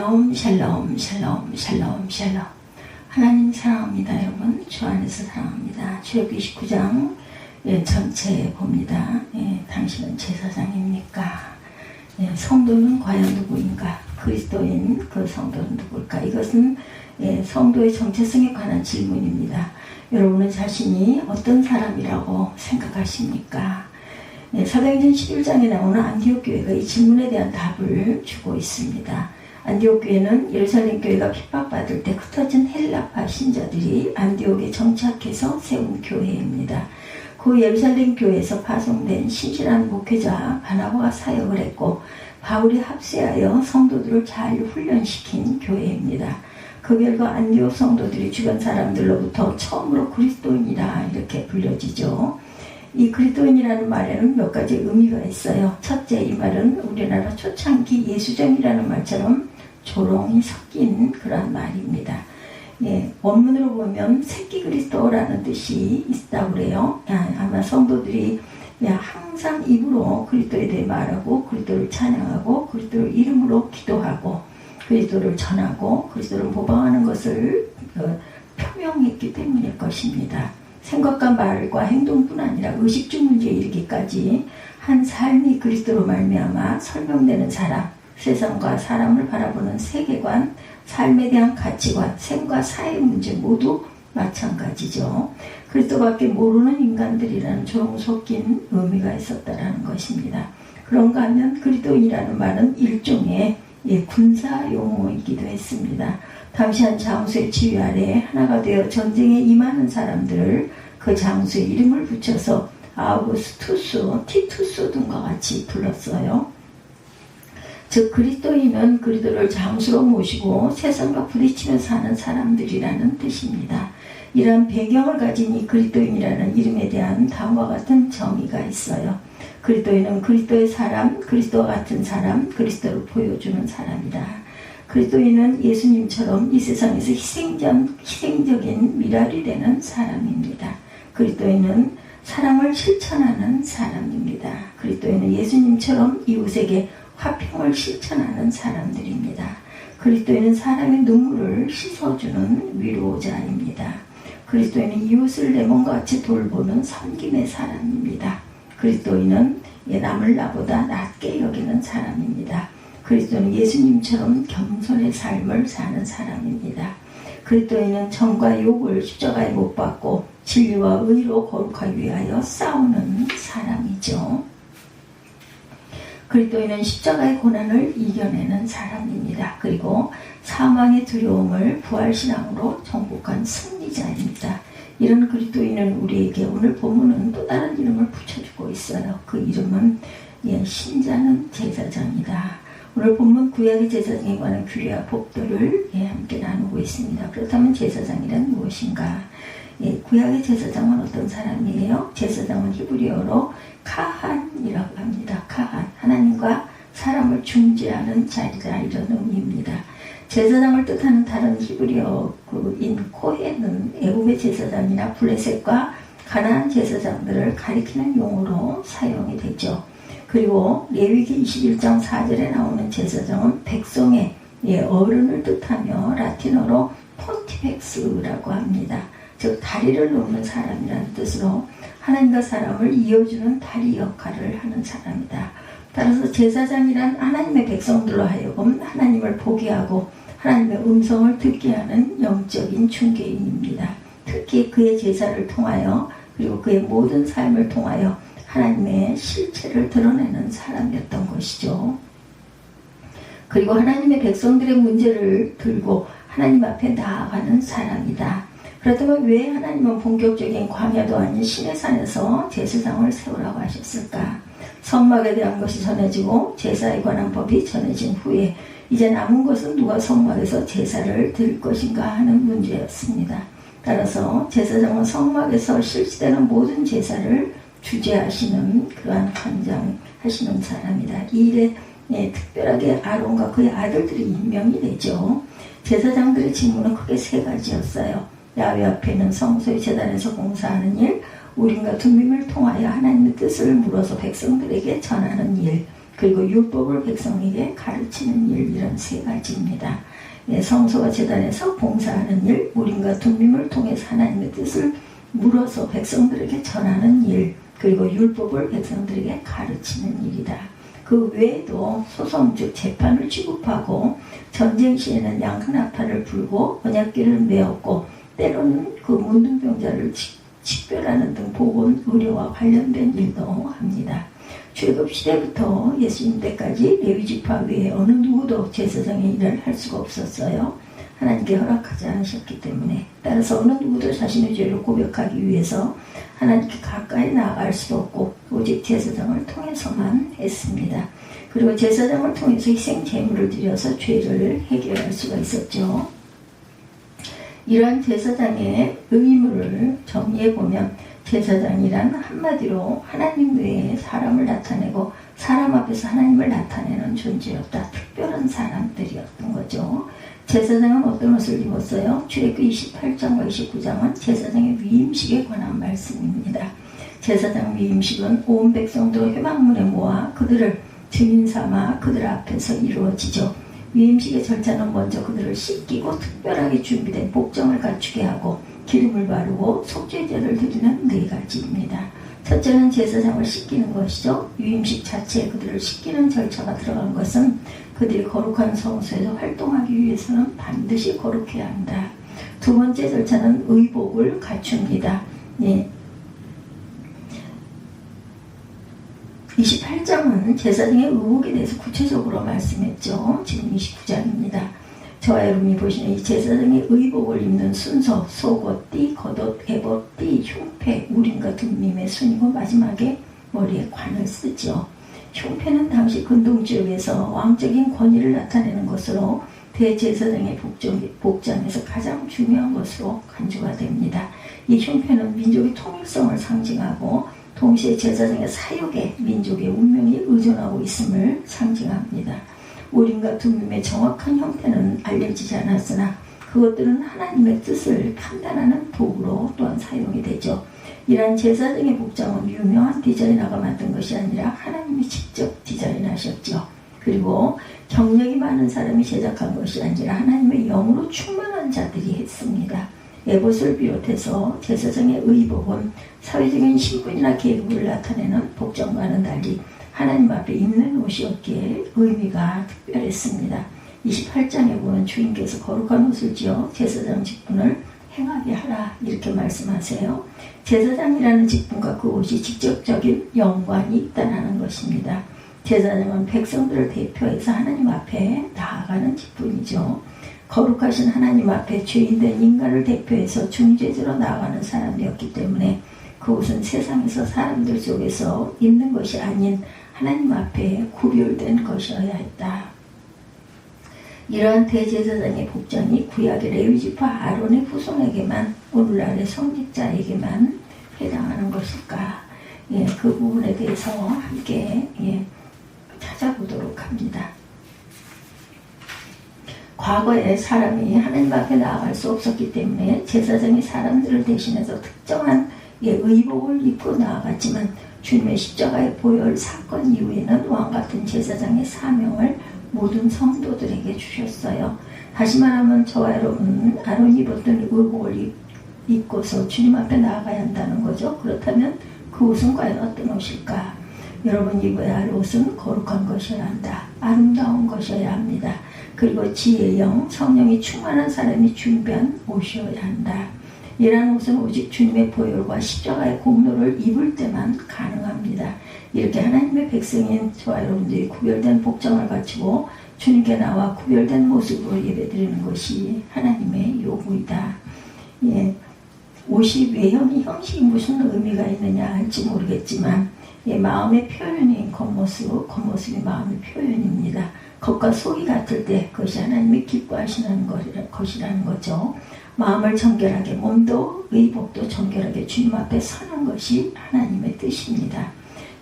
샬롬 샬롬 샬롬 샬롬. 하나님 사랑합니다. 여러분 주 안에서 사랑합니다. 출애굽기 29장 전체 봅니다. 당신은 제사장입니까? 성도는 과연 누구인가? 그리스도인 그 성도는 누굴까? 이것은 성도의 정체성에 관한 질문입니다. 여러분은 자신이 어떤 사람이라고 생각하십니까? 사도행전 11장에 나오는 안디옥 교회가 이 질문에 대한 답을 주고 있습니다. 안디옥 교회는 예루살렘 교회가 핍박받을 때 흩어진 헬라파 신자들이 안디옥에 정착해서 세운 교회입니다. 그 예루살렘 교회에서 파송된 신실한 목회자 바나바가 사역을 했고 바울이 합세하여 성도들을 잘 훈련시킨 교회입니다. 그 결과 안디옥 성도들이 주변 사람들로부터 처음으로 그리스도인이라 이렇게 불려지죠. 이 그리스도인이라는 말에는 몇 가지 의미가 있어요. 첫째, 이 말은 우리나라 초창기 예수정이라는 말처럼 조롱이 섞인 그런 말입니다. 원문으로 보면 새끼 그리스도라는 뜻이 있다고 그래요. 아마 성도들이 항상 입으로 그리스도에 대해 말하고 그리스도를 찬양하고 그리스도를 이름으로 기도하고 그리스도를 전하고 그리스도를 모방하는 것을 표명했기 때문일 것입니다. 생각과 말과 행동뿐 아니라 의식주 문제에 이르기까지 한 삶이 그리스도로 말미암아 설명되는 사람, 세상과 사람을 바라보는 세계관, 삶에 대한 가치관, 생과 사의 문제 모두 마찬가지죠. 그리스도밖에 모르는 인간들이라는 조롱 섞인 의미가 있었다라는 것입니다. 그런가 하면 그리스도인이라는 말은 일종의 군사 용어이기도 했습니다. 당시 한 장수의 지휘 아래 하나가 되어 전쟁에 임하는 사람들을 그 장수의 이름을 붙여서 아우구스투스, 티투스 등과 같이 불렀어요. 즉 그리스도인은 그리스도를 장수로 모시고 세상과 부딪히며 사는 사람들이라는 뜻입니다. 이러한 배경을 가진 이 그리스도인이라는 이름에 대한 다음과 같은 정의가 있어요. 그리스도인은 그리스도의 사람, 그리스도와 같은 사람, 그리스도를 보여주는 사람이다. 그리스도인은 예수님처럼 이 세상에서 희생적인 미랄이 되는 사람입니다. 그리스도인은 사랑을 실천하는 사람입니다. 그리스도인은 예수님처럼 이웃에게 화평을 실천하는 사람들입니다. 그리스도인은 사람의 눈물을 씻어주는 위로자입니다. 그리스도인은 이웃을 내 몸과 같이 돌보는 섬김의 사람입니다. 그리스도인은 남을 나보다 낮게 여기는 사람입니다. 그리스도는 예수님처럼 겸손의 삶을 사는 사람입니다. 그리스도인은 정과 욕을 십자가에 못 박고 진리와 의로 거룩하기 위하여 싸우는 사람이죠. 그리스도인은 십자가의 고난을 이겨내는 사람입니다. 그리고 사망의 두려움을 부활신앙으로 정복한 승리자입니다. 이런 그리스도인은 우리에게 오늘 본문은 또 다른 이름을 붙여주고 있어요. 그 이름은 신자는 제사장이다. 오늘 본문 구약의 제사장에 관한 규례와 법도를 함께 나누고 있습니다. 그렇다면 제사장이란 무엇인가? 구약의 제사장은 어떤 사람이에요? 제사장은 히브리어로 카한이라고 합니다. 카한, 하나님과 사람을 중재하는 자리다 이런 의미입니다. 제사장을 뜻하는 다른 히브리어인 코헨은 애굽의 제사장이나 블레셋과 가나안 제사장들을 가리키는 용어로 사용이 되죠. 그리고 레위기 21장 4절에 나오는 제사장은 백성의 어른을 뜻하며 라틴어로 폰티펙스라고 합니다. 즉 다리를 놓는 사람이라는 뜻으로 하나님과 사람을 이어주는 다리 역할을 하는 사람이다. 따라서 제사장이란 하나님의 백성들로 하여금 하나님을 보게 하고 하나님의 음성을 듣게 하는 영적인 중개인입니다. 특히 그의 제사를 통하여 그리고 그의 모든 삶을 통하여 하나님의 실체를 드러내는 사람이었던 것이죠. 그리고 하나님의 백성들의 문제를 들고 하나님 앞에 나아가는 사람이다. 그렇다면 왜 하나님은 본격적인 광야도 아닌 시내산에서 제사장을 세우라고 하셨을까? 성막에 대한 것이 전해지고 제사에 관한 법이 전해진 후에 이제 남은 것은 누가 성막에서 제사를 드릴 것인가 하는 문제였습니다. 따라서 제사장은 성막에서 실시되는 모든 제사를 주재하시는 그러한 관장하시는 사람이다. 이 일에 특별하게 아론과 그의 아들들이 임명이 되죠. 제사장들의 직무는 크게 세 가지였어요. 야훼 앞에는 성소의 제단에서 봉사하는 일, 우림과 둠밈을 통하여 하나님의 뜻을 물어서 백성들에게 전하는 일, 그리고 율법을 백성에게 가르치는 일, 이런 세 가지입니다. 예, 성소와 제단에서 봉사하는 일, 우림과 둠밈을 통해서 하나님의 뜻을 물어서 백성들에게 전하는 일, 그리고 율법을 백성들에게 가르치는 일이다. 그 외에도 소송 즉 재판을 취급하고 전쟁 시에는 양나팔을 불고 언약궤를 메었고 때로는 그 문둥병자를 식별하는 등 보건 의료와 관련된 일도 합니다. 출애굽 시대부터 예수님 때까지 레위 지파 외에 어느 누구도 제사장의 일을 할 수가 없었어요. 하나님께 허락하지 않으셨기 때문에. 따라서 어느 누구도 자신의 죄를 고백하기 위해서 하나님께 가까이 나아갈 수도 없고 오직 제사장을 통해서만 했습니다. 그리고 제사장을 통해서 희생 제물을 드려서 죄를 해결할 수가 있었죠. 이러한 제사장의 의무를 정리해보면 제사장이란 한마디로 하나님 외에 사람을 나타내고 사람 앞에서 하나님을 나타내는 존재였다. 특별한 사람들이었던 거죠. 제사장은 어떤 옷을 입었어요? 출애굽기 28장과 29장은 제사장의 위임식에 관한 말씀입니다. 제사장 위임식은 온 백성들을 회막문에 모아 그들을 증인 삼아 그들 앞에서 이루어지죠. 위임식의 절차는 먼저 그들을 씻기고 특별하게 준비된 복장을 갖추게 하고 기름을 바르고 속죄제를 드리는 네 가지입니다. 첫째는 제사장을 씻기는 것이죠. 위임식 자체에 그들을 씻기는 절차가 들어간 것은 그들이 거룩한 성소에서 활동하기 위해서는 반드시 거룩해야 한다. 두 번째 절차는 의복을 갖춥니다. 예. 28장은 제사장의 의복에 대해서 구체적으로 말씀했죠. 지금 29장입니다. 저와 여러분이 보시는 이 제사장의 의복을 입는 순서, 속옷, 띠, 겉옷, 에봇, 띠, 흉패, 우림과 둠밈의 순이고 마지막에 머리에 관을 쓰죠. 흉패는 당시 근동지역에서 왕적인 권위를 나타내는 것으로 대제사장의 복장에서 가장 중요한 것으로 간주가 됩니다. 이 흉패는 민족의 통일성을 상징하고 동시에 제사장의 사역에 민족의 운명이 의존하고 있음을 상징합니다. 우림과 둠밈의 정확한 형태는 알려지지 않았으나 그것들은 하나님의 뜻을 판단하는 도구로 또한 사용이 되죠. 이러한 제사장의 복장은 유명한 디자이너가 만든 것이 아니라 하나님이 직접 디자인하셨죠. 그리고 경력이 많은 사람이 제작한 것이 아니라 하나님의 영으로 충만한 자들이 했습니다. 에봇을 비롯해서 제사장의 의복은 사회적인 신분이나 계급을 나타내는 복장과는 달리 하나님 앞에 입는 옷이었기에 의미가 특별했습니다. 28장에 보면 주인께서 거룩한 옷을 지어 제사장 직분을 행하게 하라 이렇게 말씀하세요. 제사장이라는 직분과 그 옷이 직접적인 연관이 있다는 것입니다. 제사장은 백성들을 대표해서 하나님 앞에 나아가는 직분이죠. 거룩하신 하나님 앞에 죄인된 인간을 대표해서 중재자로 나아가는 사람이었기 때문에 그 옷은 세상에서 사람들 속에서 입는 것이 아닌 하나님 앞에 구별된 것이어야 했다. 이러한 대제사장의 복장이 구약의 레위지파 아론의 후손에게만, 오늘날의 성직자에게만 해당하는 것일까? 예, 그 부분에 대해서 함께 찾아보도록 합니다. 과거에 사람이 하나님 앞에 나아갈 수 없었기 때문에 제사장이 사람들을 대신해서 특정한 의복을 입고 나아갔지만 주님의 십자가의 보혈 사건 이후에는 왕같은 제사장의 사명을 모든 성도들에게 주셨어요. 다시 말하면 저와 여러분은 아론이 입었던 의복을 입고서 주님 앞에 나아가야 한다는 거죠. 그렇다면 그 옷은 과연 어떤 옷일까? 여러분 입어야 할 옷은 거룩한 것이어야 한다. 아름다운 것이어야 합니다. 그리고 지혜의 영, 성령이 충만한 사람이 준비한 옷이어야 한다. 이러한 옷은 오직 주님의 보혈과 십자가의 공로를 입을 때만 가능합니다. 이렇게 하나님의 백성인 저와 여러분들이 구별된 복장을 갖추고 주님께 나와 구별된 모습으로 예배드리는 것이 하나님의 요구이다. 예, 옷이 외형이 형식이 무슨 의미가 있느냐 할지 모르겠지만 마음의 표현인 겉모습이 마음의 표현입니다. 겉과 속이 같을 때 그것이 하나님이 기뻐하시는 것이라는 거죠. 마음을 정결하게, 몸도 의복도 정결하게 주님 앞에 서는 것이 하나님의 뜻입니다.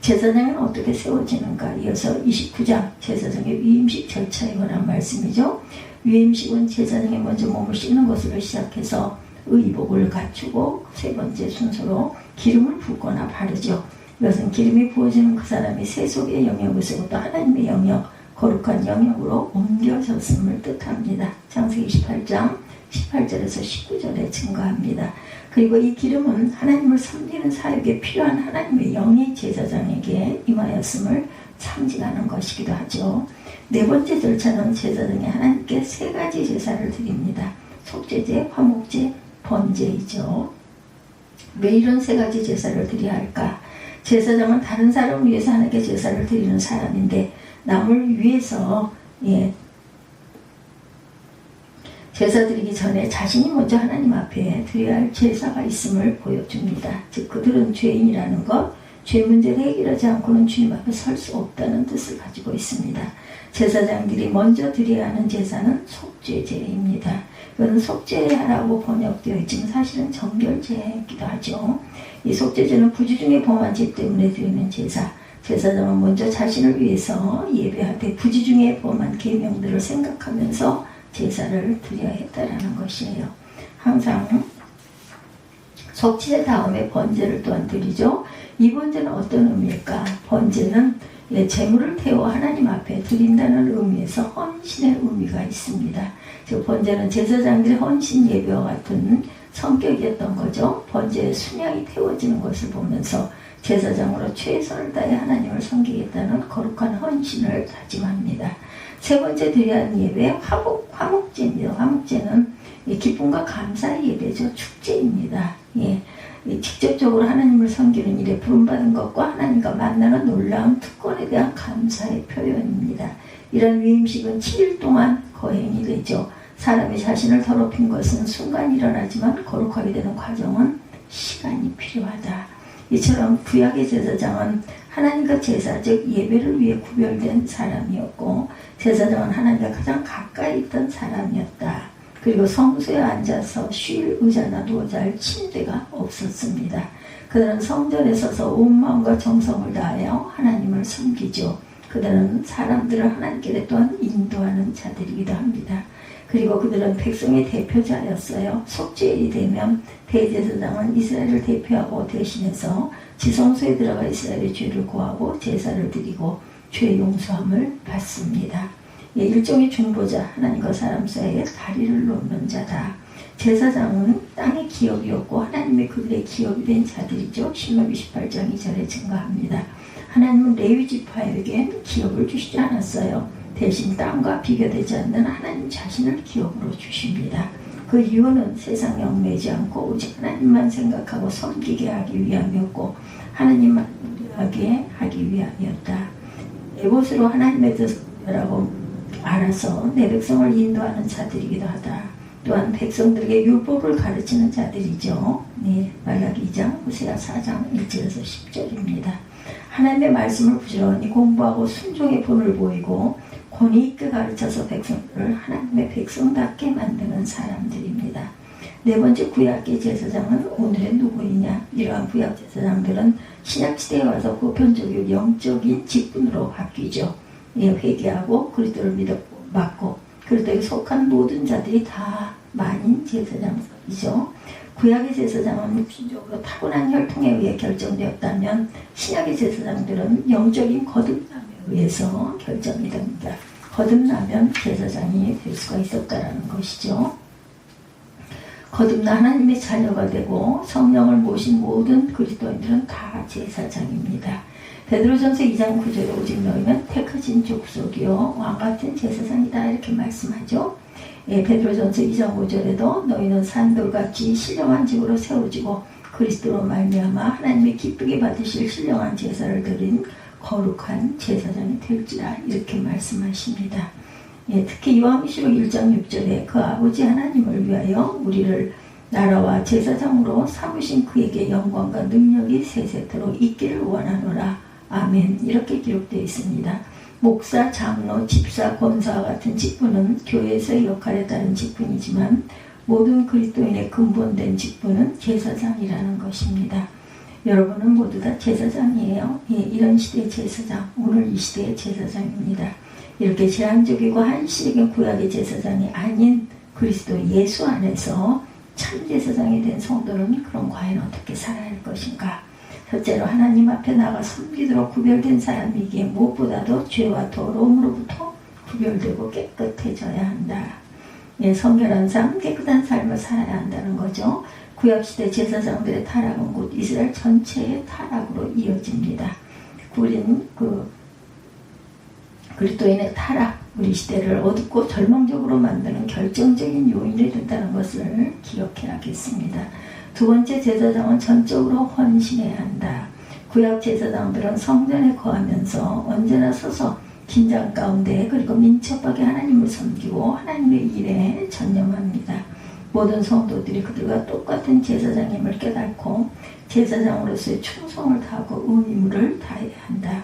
제사장은 어떻게 세워지는가? 이어서 29장 제사장의 위임식 절차에 관한 말씀이죠. 위임식은 제사장이 먼저 몸을 씻는 것으로 시작해서 의복을 갖추고 세 번째 순서로 기름을 붓거나 바르죠. 이것은 기름이 부어지는 그 사람이 세속의 영역을 쓰고 또 하나님의 영역, 거룩한 영역으로 옮겨졌음을 뜻합니다. 창세기 28장 18절에서 19절에 증거합니다. 그리고 이 기름은 하나님을 섬기는 사역에 필요한 하나님의 영이 제사장에게 임하였음을 상징하는 것이기도 하죠. 네 번째 절차는 제사장이 하나님께 세 가지 제사를 드립니다. 속죄제, 화목제, 번제이죠. 왜 이런 세 가지 제사를 드려야 할까? 제사장은 다른 사람을 위해서 하나님께 제사를 드리는 사람인데 남을 위해서 제사 드리기 전에 자신이 먼저 하나님 앞에 드려야 할 제사가 있음을 보여줍니다. 즉 그들은 죄인이라는 것, 죄 문제를 해결하지 않고는 주님 앞에 설 수 없다는 뜻을 가지고 있습니다. 제사장들이 먼저 드려야 하는 제사는 속죄제입니다. 이거는 속죄하라고 번역되어 있지만 사실은 정결제이기도 하죠. 이 속죄제는 부지 중에 범한 죄 때문에 드리는 제사. 제사장은 먼저 자신을 위해서 예배하되 부지 중에 범한 계명들을 생각하면서 제사를 드려야 했다라는 것이에요. 항상 속죄 다음에 번제를 또한 드리죠. 이 번제는 어떤 의미일까? 번제는 제물을 태워 하나님 앞에 드린다는 의미에서 헌신의 의미가 있습니다. 즉 번제는 제사장들의 헌신 예배와 같은 성격이었던 거죠. 번제에 순양이 태워지는 것을 보면서 제사장으로 최선을 다해 하나님을 섬기겠다는 거룩한 헌신을 다짐합니다. 세 번째 드려야 하는 예배 화목제입니다. 화목제는 기쁨과 감사의 예배죠. 축제입니다. 직접적으로 하나님을 섬기는 일에 부름받은 것과 하나님과 만나는 놀라운 특권에 대한 감사의 표현입니다. 이런 위임식은 7일 동안 거행이 되죠. 사람이 자신을 더럽힌 것은 순간 일어나지만 거룩하게 되는 과정은 시간이 필요하다. 이처럼 구약의 제사장은 하나님과 제사, 즉 예배를 위해 구별된 사람이었고 제사장은 하나님과 가장 가까이 있던 사람이었다. 그리고 성소에 앉아서 쉴 의자나 누워자 할 침대가 없었습니다. 그들은 성전에 서서 온 마음과 정성을 다하여 하나님을 섬기죠. 그들은 사람들을 하나님께 또한 인도하는 자들이기도 합니다. 그리고 그들은 백성의 대표자였어요. 속죄일이 되면 대제사장은 이스라엘을 대표하고 대신해서 지성소에 들어가 이스라엘의 죄를 고하고 제사를 드리고 죄 용서함을 받습니다. 일종의 중보자, 하나님과 사람 사이에 다리를 놓는 자다. 제사장은 땅의 기업이었고 하나님의 그들의 기업이 된 자들이죠. 신명기 18장 2절에 증거합니다. 하나님은 레위 지파에게 기업을 주시지 않았어요. 대신 땅과 비교되지 않는 하나님 자신을 기업으로 주십니다. 그 이유는 세상 영매지 않고 오직 하나님만 생각하고 섬기게 하기 위함이었고 하나님만 노래하게 하기 위함이었다. 에봇으로 하나님의 뜻이라고 알아서 내 백성을 인도하는 자들이기도 하다. 또한 백성들에게 율법을 가르치는 자들이죠. 말라기 2장, 호세아 4장 1절에서 10절입니다. 하나님의 말씀을 부지런히 공부하고 순종의 본을 보이고 권위 있게 가르쳐서 백성들을 하나님의 백성답게 만드는 사람들입니다. 네 번째 구약의 제사장은 오늘의 누구이냐? 이러한 구약 제사장들은 신약시대에 와서 보편적인 영적인 직분으로 바뀌죠. 회개하고 그리스도를 믿고 그리스도에 속한 모든 자들이 다 만인 제사장이죠. 구약의 제사장은 육신적으로 타고난 혈통에 의해 결정되었다면 신약의 제사장들은 영적인 거듭남에 의해서 결정이 됩니다. 거듭나면 제사장이 될 수가 있었다라는 것이죠. 거듭나 하나님의 자녀가 되고 성령을 모신 모든 그리스도인들은 다 제사장입니다. 베드로전서 2장 9절에 오직 너희는 택하신 족속이요 왕같은 제사장이다 이렇게 말씀하죠. 베드로전서 2장 5절에도 너희는 산돌같이 신령한 집으로 세워지고 그리스도로 말미암아 하나님의 기쁘게 받으실 신령한 제사를 드린 거룩한 제사장이 될지라 이렇게 말씀하십니다. 특히 요한계시록 1장 6절에 그 아버지 하나님을 위하여 우리를 나라와 제사장으로 삼으신 그에게 영광과 능력이 세세토록 있기를 원하노라. 아멘. 이렇게 기록되어 있습니다. 목사, 장로, 집사, 권사와 같은 직분은 교회에서의 역할에 따른 직분이지만 모든 그리스도인의 근본된 직분은 제사장이라는 것입니다. 여러분은 모두 다 제사장이에요. 이런 시대의 제사장, 오늘 이 시대의 제사장입니다. 이렇게 제한적이고 한시적인 구약의 제사장이 아닌 그리스도 예수 안에서 참 제사장이 된 성도는 그럼 과연 어떻게 살아야 할 것인가? 첫째로 하나님 앞에 나가 섬기도록 구별된 사람이기에 무엇보다도 죄와 더러움으로부터 구별되고 깨끗해져야 한다. 예, 성결한 삶, 깨끗한 삶을 살아야 한다는 거죠. 구약시대 제사장들의 타락은 곧 이스라엘 전체의 타락으로 이어집니다. 우리는 그리스도인의 타락, 우리 시대를 어둡고 절망적으로 만드는 결정적인 요인이 된다는 것을 기억해야겠습니다. 두 번째, 제사장은 전적으로 헌신해야 한다. 구약 제사장들은 성전에 거하면서 언제나 서서 긴장 가운데 그리고 민첩하게 하나님을 섬기고 하나님의 일에 전념합니다. 모든 성도들이 그들과 똑같은 제사장임을 깨닫고 제사장으로서의 충성을 다하고 의무를 다해야 한다.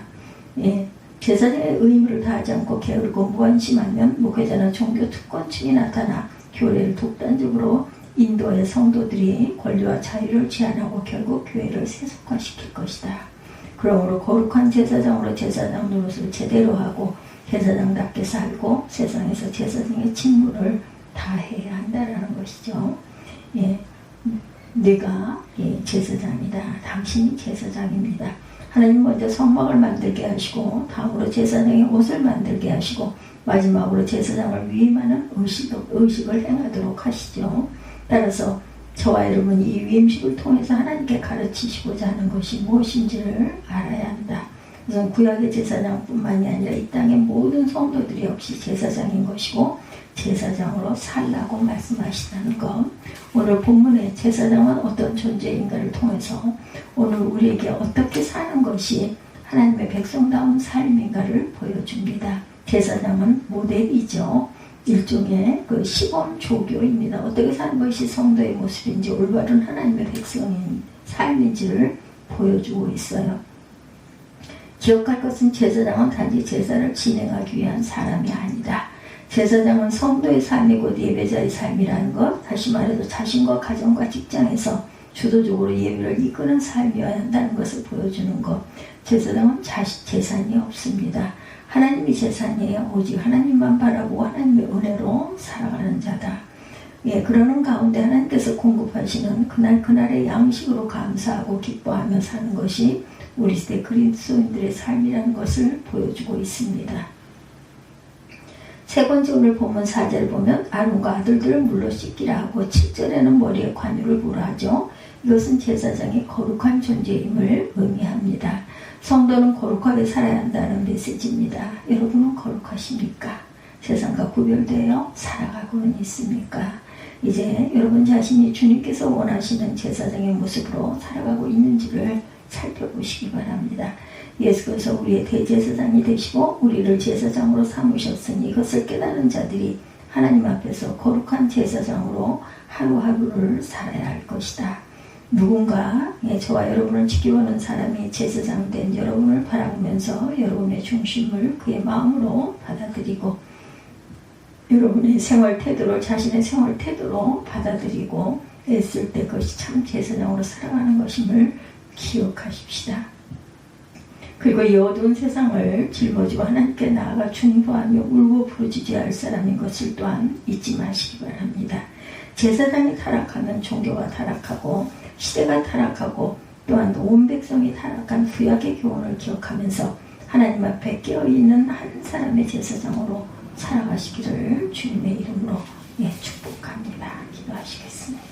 예, 제사장의 의무를 다하지 않고 게으르고 무관심하면 목회자는 종교 특권층이 나타나 교회를 독단적으로 인도의 성도들이 권리와 자유를 제한하고 결국 교회를 세속화시킬 것이다. 그러므로 거룩한 제사장으로 제사장 노릇을 제대로 하고 제사장답게 살고 세상에서 제사장의 직무를 다해야 한다라는 것이죠. 예, 내가 제사장이다. 당신이 제사장입니다. 하나님 먼저 성막을 만들게 하시고 다음으로 제사장의 옷을 만들게 하시고 마지막으로 제사장을 위임하는 의식을 행하도록 하시죠. 따라서 저와 여러분이 이 위임식을 통해서 하나님께 가르치시고자 하는 것이 무엇인지를 알아야 한다. 우선 구약의 제사장뿐만이 아니라 이 땅의 모든 성도들이 역시 제사장인 것이고 제사장으로 살라고 말씀하시다는 것. 오늘 본문의 제사장은 어떤 존재인가를 통해서 오늘 우리에게 어떻게 사는 것이 하나님의 백성다운 삶인가를 보여줍니다. 제사장은 모델이죠. 일종의 시범 조교입니다. 어떻게 사는 것이 성도의 모습인지 올바른 하나님의 백성인 삶인지를 보여주고 있어요. 기억할 것은 제사장은 단지 제사를 진행하기 위한 사람이 아니다. 제사장은 성도의 삶이 곧 예배자의 삶이라는 것, 다시 말해서 자신과 가정과 직장에서 주도적으로 예배를 이끄는 삶이어야 한다는 것을 보여주는 것. 제사장은 재산이 없습니다. 하나님이 재산이에요. 오직 하나님만 바라보고 하나님의 은혜로 살아가는 자다. 예, 그러는 가운데 하나님께서 공급하시는 그날의 양식으로 감사하고 기뻐하며 사는 것이 우리 시대 그리스도인들의 삶이라는 것을 보여주고 있습니다. 세 번째 오늘 본문 4절을 보면 아론과 아들들을 물로 씻기라 하고 7절에는 머리에 관유를 보라 하죠. 이것은 제사장이 거룩한 존재임을 의미합니다. 성도는 거룩하게 살아야 한다는 메시지입니다. 여러분은 거룩하십니까? 세상과 구별되어 살아가고는 있습니까? 이제 여러분 자신이 주님께서 원하시는 제사장의 모습으로 살아가고 있는지를 살펴보시기 바랍니다. 예수께서 우리의 대제사장이 되시고 우리를 제사장으로 삼으셨으니 이것을 깨달은 자들이 하나님 앞에서 거룩한 제사장으로 하루하루를 살아야 할 것이다. 누군가 저와 여러분을 지켜보는 사람이 제사장 된 여러분을 바라보면서 여러분의 중심을 그의 마음으로 받아들이고 여러분의 생활 태도를 자신의 생활 태도로 받아들이고 애쓸 때 그것이 참 제사장으로 살아가는 것임을 기억하십시다. 그리고 이 어두운 세상을 짊어지고 하나님께 나아가 중보하며 울고 부르짖어야 할 사람인 것을 또한 잊지 마시기 바랍니다. 제사장이 타락하면 종교가 타락하고 시대가 타락하고 또한 온 백성이 타락한 구약의 교훈을 기억하면서 하나님 앞에 깨어있는 한 사람의 제사장으로 살아가시기를 주님의 이름으로 축복합니다. 기도하시겠습니다.